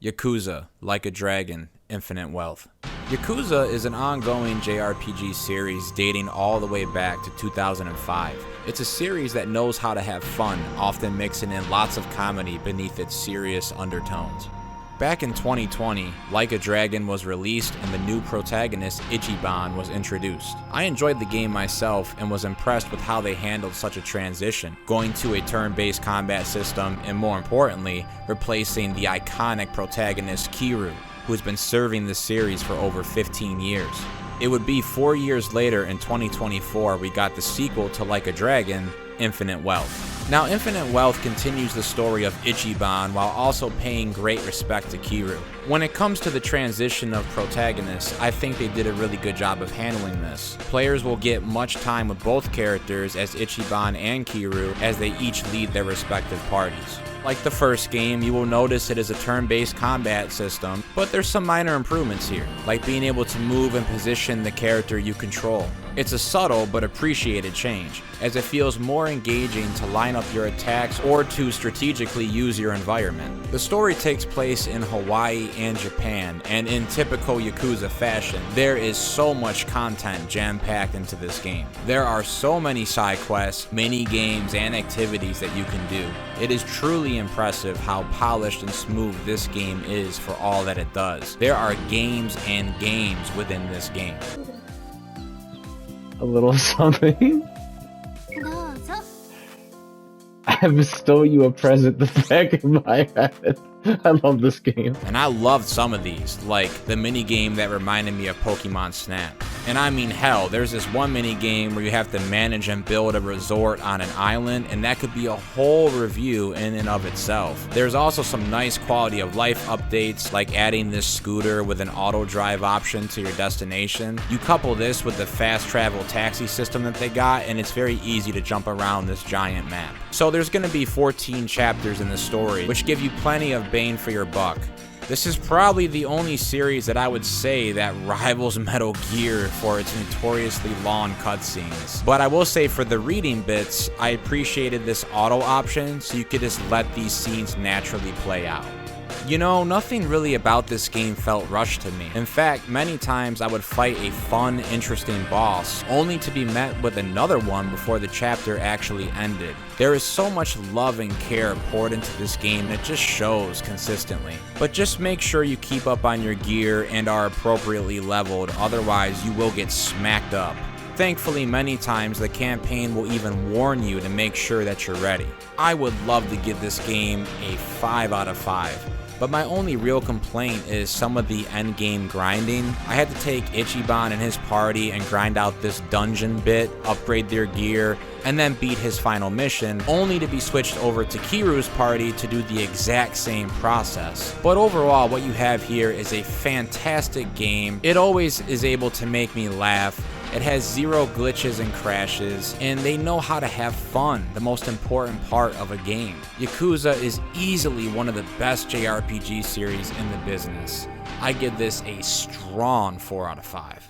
Yakuza Like a Dragon, Infinite Wealth. Yakuza is an ongoing JRPG series dating all the way back to 2005. It's a series that knows how to have fun, often mixing in lots of comedy beneath its serious undertones. Back in 2020, Like a Dragon was released and the new protagonist, Ichiban, was introduced. I enjoyed the game myself and was impressed with how they handled such a transition, going to a turn-based combat system and, more importantly, replacing the iconic protagonist Kiryu, who's been serving the series for over 15 years. It would be 4 years later in 2024 we got the sequel to Like a Dragon, Infinite Wealth. Now, Infinite Wealth continues the story of Ichiban while also paying great respect to Kiryu. When it comes to the transition of protagonists, I think they did a really good job of handling this. Players will get much time with both characters as Ichiban and Kiryu as they each lead their respective parties. Like the first game, you will notice it is a turn-based combat system, but there's some minor improvements here, like being able to move and position the character you control. It's a subtle but appreciated change, as it feels more engaging to line up your attacks or to strategically use your environment. The story takes place in Hawaii and Japan, and in typical Yakuza fashion, there is so much content jam-packed into this game. There are so many side quests, mini-games, and activities that you can do. It is truly impressive how polished and smooth this game is for all that it does. There are games and games within this game. A little something. I bestow you a present the back of my head. I love this game. And I loved some of these, like the mini game that reminded me of Pokemon Snap. And I mean, hell, there's this one mini game where you have to manage and build a resort on an island, and that could be a whole review in and of itself. There's also some nice quality of life updates, like adding this scooter with an auto drive option to your destination. You couple this with the fast travel taxi system that they got, and it's very easy to jump around this giant map. So there's going to be 14 chapters in the story, which give you plenty of bang for your buck. This is probably the only series that I would say that rivals Metal Gear for its notoriously long cutscenes. But I will say for the reading bits, I appreciated this auto option so you could just let these scenes naturally play out. You know, nothing really about this game felt rushed to me. In fact, many times I would fight a fun, interesting boss, only to be met with another one before the chapter actually ended. There is so much love and care poured into this game that just shows consistently. But just make sure you keep up on your gear and are appropriately leveled, otherwise you will get smacked up. Thankfully, many times the campaign will even warn you to make sure that you're ready. I would love to give this game a 5 out of 5. But my only real complaint is some of the endgame grinding. I had to take Ichiban and his party and grind out this dungeon bit, upgrade their gear, and then beat his final mission, only to be switched over to Kiryu's party to do the exact same process. But overall, what you have here is a fantastic game. It always is able to make me laugh. It has zero glitches and crashes, and they know how to have fun, the most important part of a game. Yakuza is easily one of the best JRPG series in the business. I give this a strong 4 out of 5.